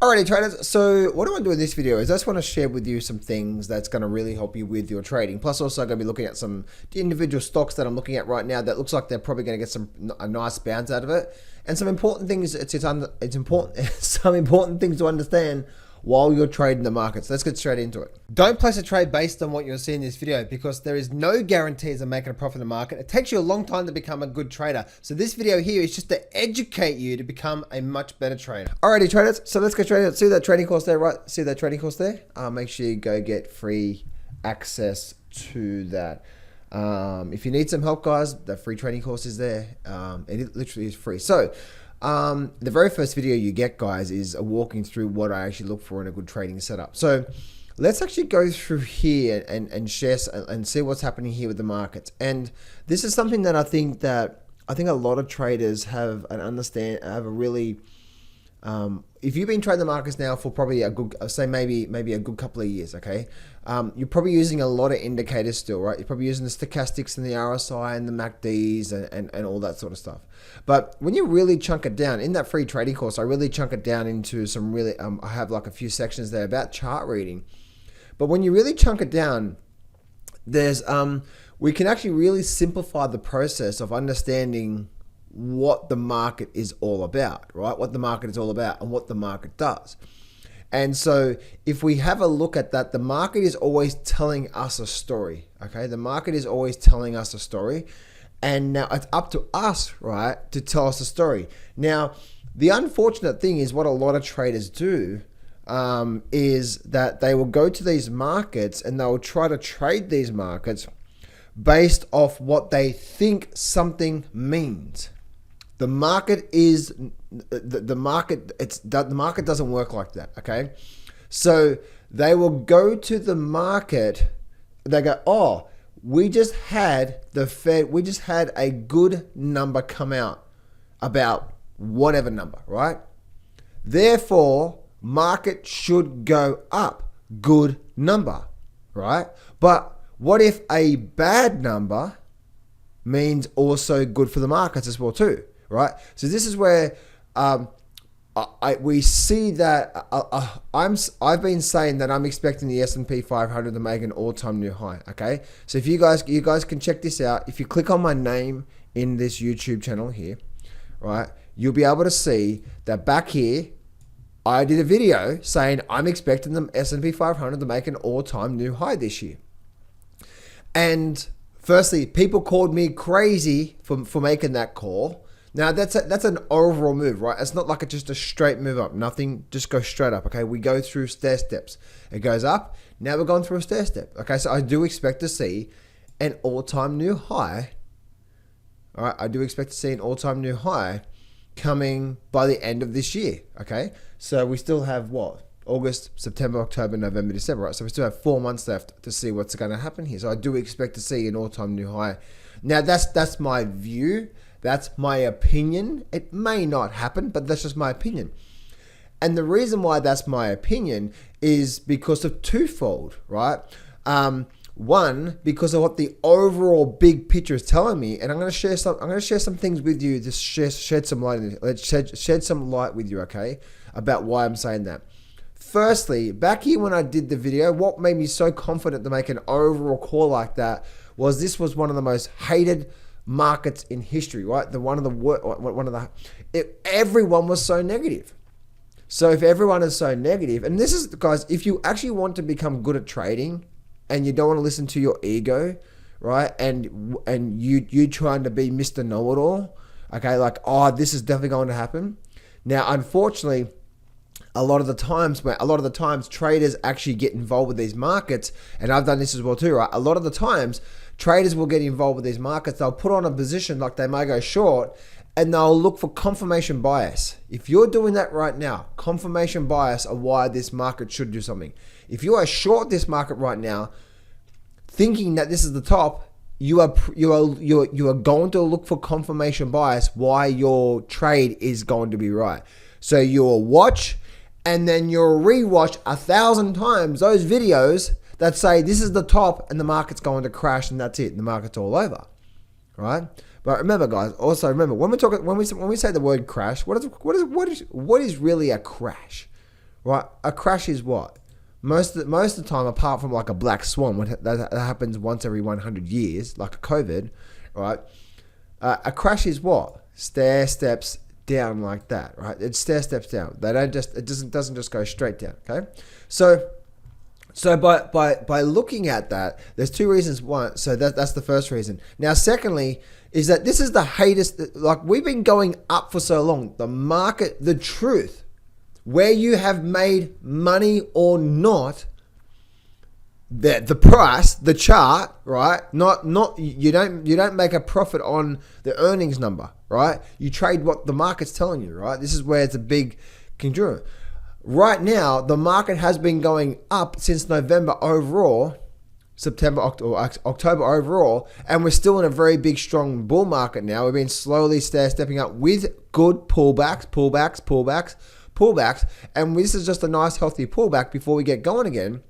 Alrighty traders, so what I want to do in this video is I just want to share with you some things that's going to really help you with your trading. Plus also I'm going to be looking at some individual stocks that I'm looking at right now that looks like they're probably going to get a nice bounce out of it. And some important things, some important things to understand while you're trading the markets. Let's get straight into it. Don't place a trade based on what you're seeing in this video because there is no guarantees of making a profit in the market. It takes you a long time to become a good trader. So this video here is just to educate you to become a much better trader. Alrighty traders, so let's get straight into it. See that trading course there, right? See that trading course there? Make sure you go get free access to that. If you need some help guys, the free trading course is there. It literally is free. So the very first video you get guys is a walking through what I actually look for in a good trading setup. So let's actually go through here and share and see what's happening here with the markets. And this is something that I think a lot of traders have a really if you've been trading the markets now for probably a good, say maybe a good couple of years, okay, you're probably using a lot of indicators still, right? You're probably using the stochastics and the RSI and the MACDs and all that sort of stuff. But when you really chunk it down, in that free trading course, I really chunk it down into some really, I have like a few sections there about chart reading. But when you really chunk it down, there's, we can actually really simplify the process of understanding what the market is all about, right? What the market is all about and what the market does. And so if we have a look at that, the market is always telling us a story, okay? The market is always telling us a story. And now it's up to us, right, to tell us a story. Now, the unfortunate thing is what a lot of traders do is that they will go to these markets and they'll try to trade these markets based off what they think something means. The market is the market doesn't work like that, okay? So they will go to the market, they go, oh, we just had the Fed, we just had a good number come out about whatever number, right? Therefore, market should go up, good number, right? But what if a bad number means also good for the markets as well too, right? So this is where we see that I've been saying that I'm expecting the S&P 500 to make an all-time new high. Okay, so if you guys can check this out. If you click on my name in this YouTube channel here, right, you'll be able to see that back here I did a video saying I'm expecting the S&P 500 to make an all-time new high this year. And firstly, people called me crazy for making that call. Now that's an overall move, right? It's not like it's just a straight move up. Nothing just goes straight up. Okay, we go through stair steps. It goes up. Now we're going through a stair step. Okay, so I do expect to see an all-time new high. All right, I do expect to see an all-time new high coming by the end of this year. Okay, so we still have what? August, September, October, November, December, right? So we still have 4 months left to see what's going to happen here. So I do expect to see an all-time new high. Now that's my view. That's my opinion. It may not happen, but that's just my opinion. And the reason why that's my opinion is because of twofold, right? One, because of what the overall big picture is telling me, and I'm going to share some things with you. Just shed some light. Let's shed some light with you, okay, about why I'm saying that. Firstly, back here when I did the video, what made me so confident to make an overall call like that was this was one of the most hated markets in history, right? Everyone was so negative. So if everyone is so negative, and this is, guys, if you actually want to become good at trading and you don't want to listen to your ego, right? And you trying to be Mr. Know-it-all, okay? Like, oh, this is definitely going to happen. Now, unfortunately, a lot of the times traders actually get involved with these markets, and I've done this as well too, right? A lot of the times traders will get involved with these markets. They'll put on a position like they may go short and they'll look for confirmation bias. If you're doing that right now, confirmation bias of why this market should do something. If you are short this market right now, thinking that this is the top, you are going to look for confirmation bias why your trade is going to be right. So you'll watch and then you'll rewatch 1,000 times those videos that say this is the top and the market's going to crash and that's it. The market's all over, right? But remember, guys. Also remember when we say the word crash, what is really a crash, right? A crash is what? Most of the time, apart from like a black swan, that happens once every 100 years, like a COVID, right? A crash is what? Stair steps down like that, right? It stair steps down. It doesn't just go straight down. Okay, so by looking at that, there's two reasons. One, so that's the first reason. Now, secondly, is that this is the hatest. Like, we've been going up for so long. The market, the truth, where you have made money or not, the price, the chart, right? Not you don't make a profit on the earnings number, right? You trade what the market's telling you, right? This is where it's a big congruent. Right now, the market has been going up since November overall, October overall, and we're still in a very big, strong bull market now. We've been slowly stepping up with good pullbacks, and this is just a nice, healthy pullback before we get going again.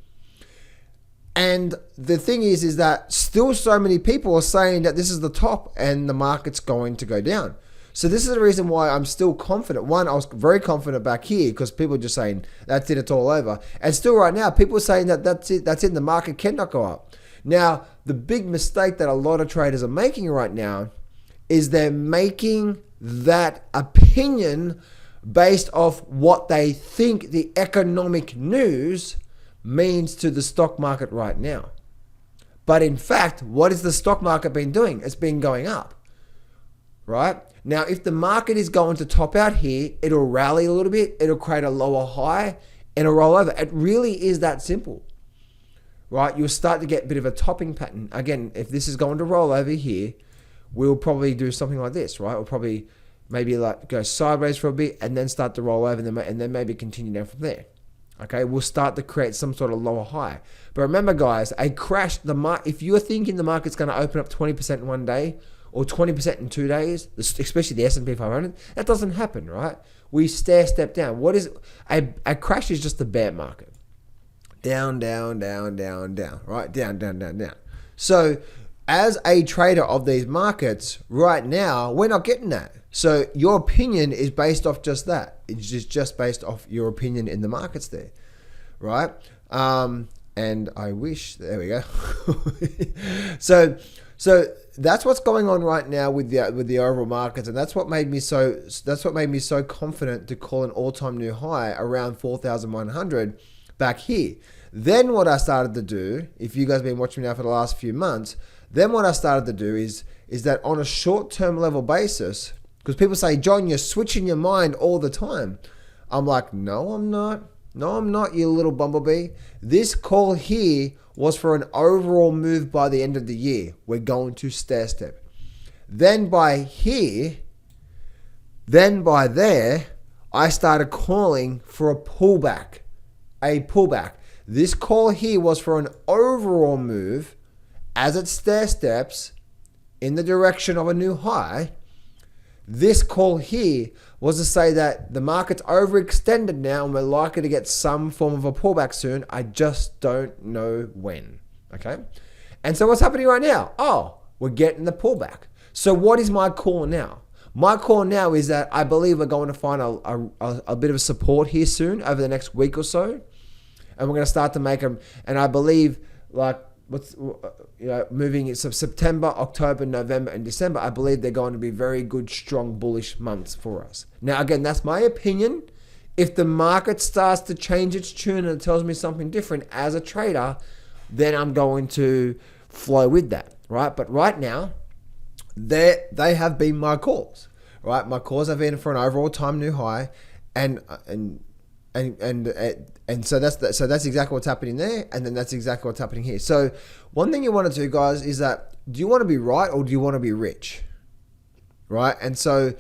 And the thing is that still so many people are saying that this is the top and the market's going to go down. So this is the reason why I'm still confident. One, I was very confident back here because people are just saying, that's it, it's all over. And still right now, people are saying that that's it, the market cannot go up. Now, the big mistake that a lot of traders are making right now is they're making that opinion based off what they think the economic news means to the stock market right now. But in fact, what has the stock market been doing? It's been going up, right? Now, if the market is going to top out here, it'll rally a little bit, it'll create a lower high, and it'll roll over. It really is that simple, right? You'll start to get a bit of a topping pattern. Again, if this is going to roll over here, we'll probably do something like this, right? We'll probably maybe like go sideways for a bit and then start to roll over and then maybe continue down from there. Okay, we'll start to create some sort of lower high. But remember, guys, a crash, if you're thinking the market's going to open up 20% in one day, or 20% in 2 days, especially the S&P 500, that doesn't happen, right? We step down. What is a crash? Is just the bear market. Down, down, down, down, down, right? Down, down, down, down. So as a trader of these markets, right now, we're not getting that. So your opinion is based off just that. It's just based off your opinion in the markets there, right? And I wish, there we go. So that's what's going on right now with the overall markets, and that's what made me so confident to call an all-time new high around 4,100 back here. Then what I started to do, if you guys have been watching me now for the last few months, then what I started to do is that on a short-term level basis, because people say, John, you're switching your mind all the time. I'm like, no, I'm not. No, I'm not, you little bumblebee. This call here was for an overall move by the end of the year. We're going to stair step. Then by here, then by there, I started calling for a pullback. This call here was for an overall move as it stair steps in the direction of a new high. This call here was to say that the market's overextended now and we're likely to get some form of a pullback soon. I just don't know when. Okay? And so what's happening right now? Oh, we're getting the pullback. So what is my call now? My call now is that I believe we're going to find a bit of support here soon over the next week or so. And we're going to start to make them. And I believe moving into September, October, November, and December, I believe they're going to be very good, strong, bullish months for us. Now, again, that's my opinion. If the market starts to change its tune and it tells me something different as a trader, then I'm going to flow with that, right? But right now, they have been my calls, right? My calls have been for an overall time new high, and so that's exactly what's happening there, and then that's exactly what's happening here. So one thing you want to do, guys, is that do you want to be right or do you want to be rich, right? And so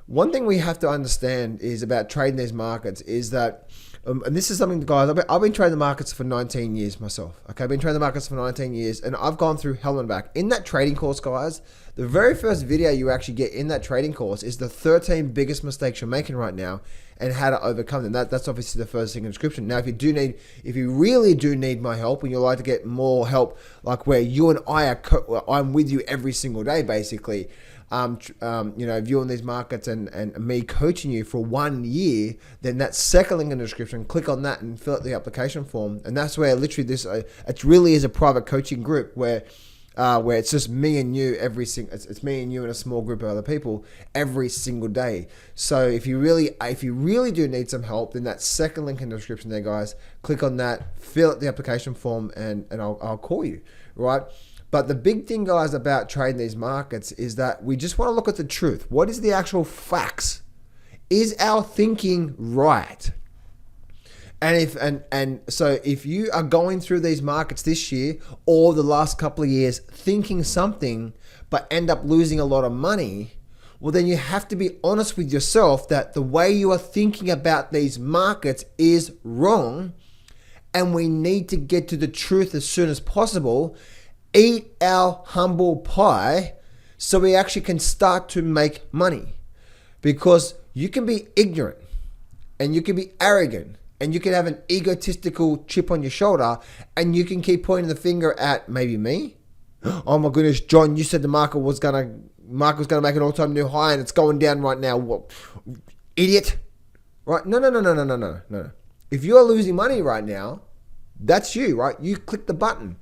one thing we have to understand is about trading these markets is that, and this is something, guys, I've been trading the markets for 19 years myself. Okay, I've been trading the markets for 19 years, and I've gone through hell and back. In that trading course, guys, the very first video you actually get in that trading course is the 13 biggest mistakes you're making right now and how to overcome them. That's obviously the first thing in the description. Now, if you really do need my help and you'd like to get more help, like where you and I'm with you every single day, basically, viewing these markets and me coaching you for 1 year, then that second link in the description, click on that and fill out the application form. And that's where literally it really is a private coaching group where it's just me and you it's me and you and a small group of other people every single day. So if you really do need some help, then that second link in the description there, guys, click on that, fill out the application form, and I'll call you, right? But the big thing, guys, about trading these markets is that we just want to look at the truth. What is the actual facts? Is our thinking right? And so if you are going through these markets this year or the last couple of years thinking something but end up losing a lot of money, well, then you have to be honest with yourself that the way you are thinking about these markets is wrong, and we need to get to the truth as soon as possible. Eat our humble pie so we actually can start to make money, because you can be ignorant and you can be arrogant and you can have an egotistical chip on your shoulder, and you can keep pointing the finger at maybe me. Oh my goodness, John, you said the market was gonna make an all-time new high and it's going down right now. What, idiot? Right? No. If you are losing money right now, that's you, right? You click the button.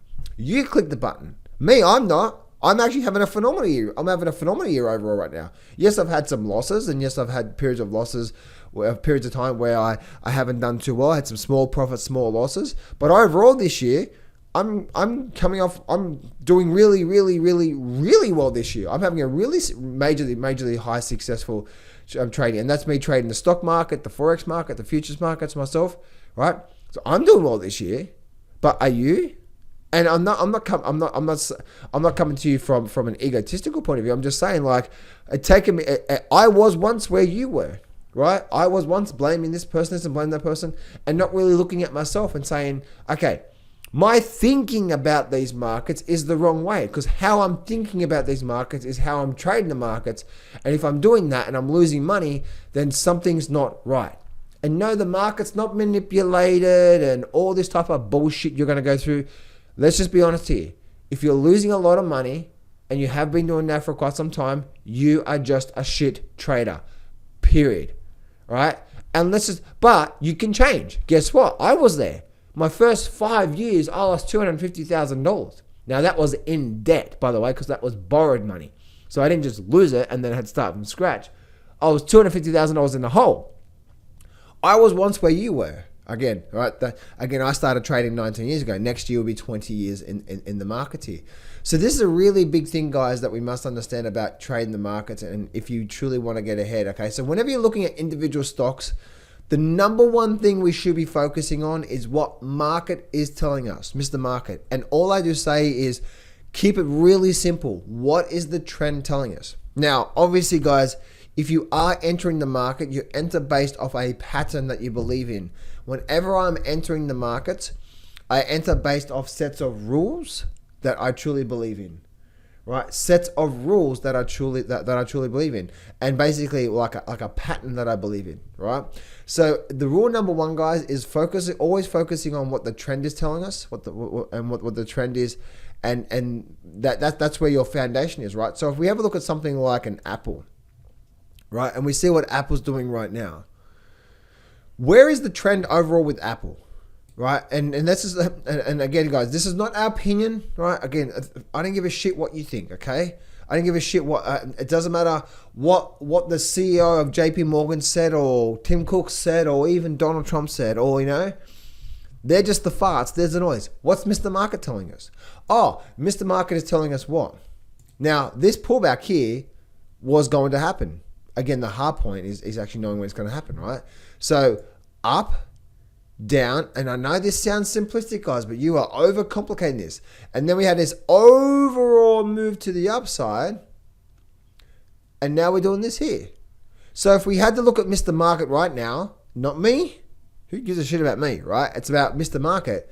Me, I'm not. I'm actually having a phenomenal year. I'm having a phenomenal year overall right now. Yes, I've had some losses, and yes, I've had periods of losses, periods of time where I haven't done too well. I had some small profits, small losses. But overall this year, I'm doing really, really, really, really well this year. I'm having a really majorly high successful trading. And that's me trading the stock market, the Forex market, the futures markets myself, right? So I'm doing well this year. But are you? And I'm not coming to you from an egotistical point of view. I'm just saying, like, I was once where you were, right? I was once blaming this person and blaming that person, and not really looking at myself and saying, okay, my thinking about these markets is the wrong way, because how I'm thinking about these markets is how I'm trading the markets. And if I'm doing that and I'm losing money, then something's not right. And no, the market's not manipulated and all this type of bullshit you're going to go through. Let's just be honest here. If you're losing a lot of money and you have been doing that for quite some time, you are just a shit trader. Period. Right? But you can change. Guess what? I was there. My first 5 years, I lost $250,000. Now that was in debt, by the way, because that was borrowed money. So I didn't just lose it and then had to start from scratch. I was $250,000 in the hole. I was once where you were. Again, right? I started trading 19 years ago. Next year will be 20 years in the market here. So this is a really big thing, guys, that we must understand about trading the markets, and if you truly want to get ahead, okay? So whenever you're looking at individual stocks, the number one thing we should be focusing on is what market is telling us, Mr. Market. And all I do say is keep it really simple. What is the trend telling us? Now, obviously, guys, if you are entering the market, you enter based off a pattern that you believe in. Whenever I'm entering the markets, I enter based off sets of rules that I truly believe in, right? Sets of rules that I truly believe in, and basically like a pattern that I believe in, right? So the rule number one, guys, is always focusing on what the trend is telling us, what the trend is, and that's where your foundation is, right? So if we have a look at something like an Apple, right, and we see what Apple's doing right now. Where is the trend overall with Apple, right? And this is, and again, guys, this is not our opinion, right? Again, I don't give a shit what you think, okay? I don't give a shit what, it doesn't matter what the CEO of JP Morgan said, or Tim Cook said, or even Donald Trump said, or, they're just the farts, there's the noise. What's Mr. Market telling us? Oh, Mr. Market is telling us what? Now, this pullback here was going to happen. Again, the hard point is actually knowing when it's going to happen, right? So up, down, and I know this sounds simplistic, guys, but you are overcomplicating this. And then we had this overall move to the upside, and now we're doing this here. So if we had to look at Mr. Market right now, not me, who gives a shit about me, right? It's about Mr. Market.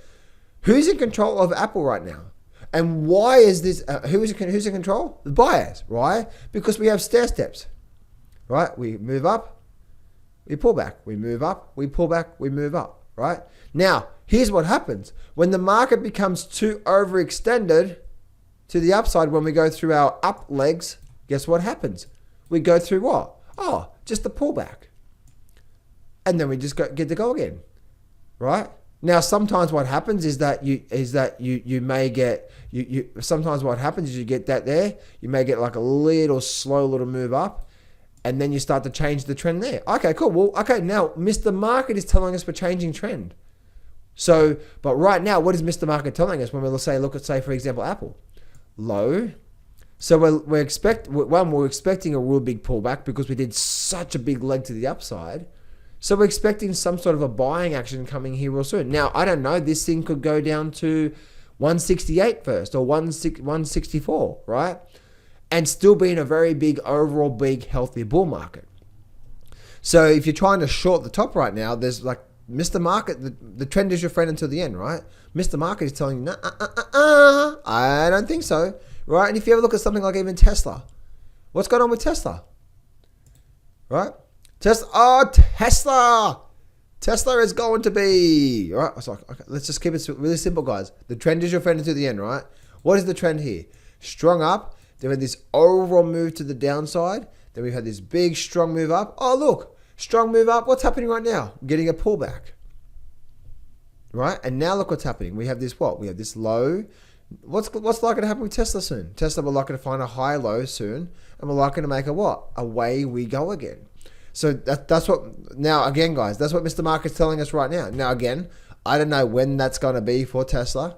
Who's in control of Apple right now? And why is this, who's in control? The buyers, right? Because we have stair steps. Right? We move up, we pull back. We move up, we pull back, we move up. Right? Now, here's what happens. When the market becomes too overextended to the upside, when we go through our up legs, guess what happens? We go through what? Oh, just the pullback. And then we just get to go again, right? Now, sometimes what happens is that you may get, sometimes what happens is you get that there, you may get like a little slow little move up, and then you start to change the trend there. Okay, cool. Well, okay, now Mr. Market is telling us we're changing trend. So, but right now, what is Mr. Market telling us when we look at, say, for example, Apple? Low. So we're expecting a real big pullback because we did such a big leg to the upside. So we're expecting some sort of a buying action coming here real soon. Now, I don't know, this thing could go down to 168 first or 164, right? And still be in a very big, overall big, healthy bull market. So if you're trying to short the top right now, there's like Mr. Market, the trend is your friend until the end, right? Mr. Market is telling you, I don't think so, right? And if you ever look at something like even Tesla, what's going on with Tesla, right? Tesla is going to be, all right? So, okay, let's just keep it really simple, guys. The trend is your friend until the end, right? What is the trend here? Strong up. Then we had this overall move to the downside. Then we've had this big, strong move up. Oh, look, strong move up. What's happening right now? Getting a pullback, right? And now look what's happening. We have this what? We have this low. What's likely to happen with Tesla soon? Tesla, we're likely to find a high low soon, and we're likely to make a what? Away we go again. So that's what, now again, guys, that's what Mr. Market's telling us right now. Now again, I don't know when that's going to be for Tesla,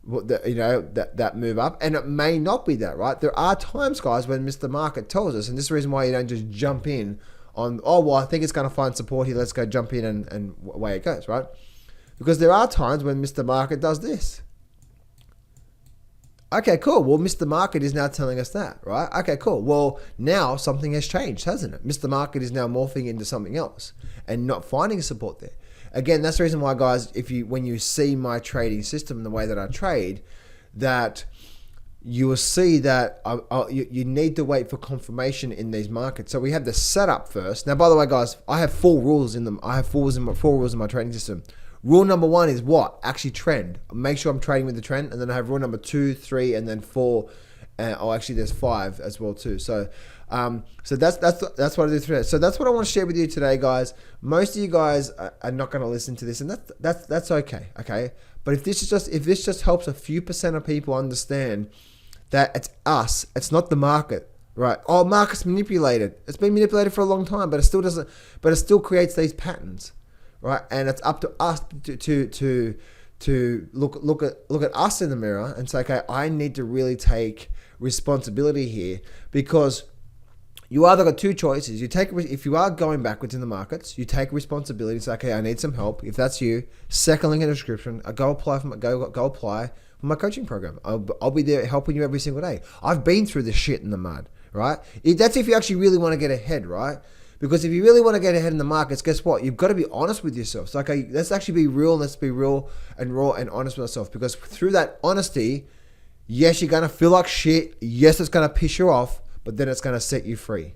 that move up, and it may not be that, right? There are times, guys, when Mr. Market tells us, and this is the reason why you don't just jump in on, oh, well, I think it's going to find support here, let's go jump in and away it goes, right? Because there are times when Mr. Market does this. Okay, cool. Well, Mr. Market is now telling us that, right? Okay, cool. Well, now something has changed, hasn't it? Mr. Market is now morphing into something else and not finding support there. Again, that's the reason why, guys, when you see my trading system and the way that I trade, that you will see that you need to wait for confirmation in these markets. So we have the setup first. Now, by the way, guys, I have 4 rules in them. I have 4 rules in my trading system. Rule number 1 is what? Actually trend. Make sure I'm trading with the trend. And then I have rule number 2, 3, and then 4. Actually, there's 5 as well too. So that's what I do today. So that's what I want to share with you today, guys. Most of you guys are not going to listen to this, and that's okay. Okay. But if this just helps a few % of people understand that it's us, it's not the market, right? Oh, market's manipulated. It's been manipulated for a long time, but it still creates these patterns. Right, and it's up to us to look at us in the mirror and say, okay, I need to really take responsibility here, because you either got 2 choices. If you are going backwards in the markets, you take responsibility and say, okay, I need some help. If that's you, second link in the description. Go apply for my coaching program. I'll be there helping you every single day. I've been through this shit in the mud, right? That's if you actually really want to get ahead, right? Because if you really want to get ahead in the markets, guess what? You've got to be honest with yourself. So, okay, let's actually be real. Let's be real and raw and honest with ourselves. Because through that honesty, yes, you're going to feel like shit. Yes, it's going to piss you off, but then it's going to set you free.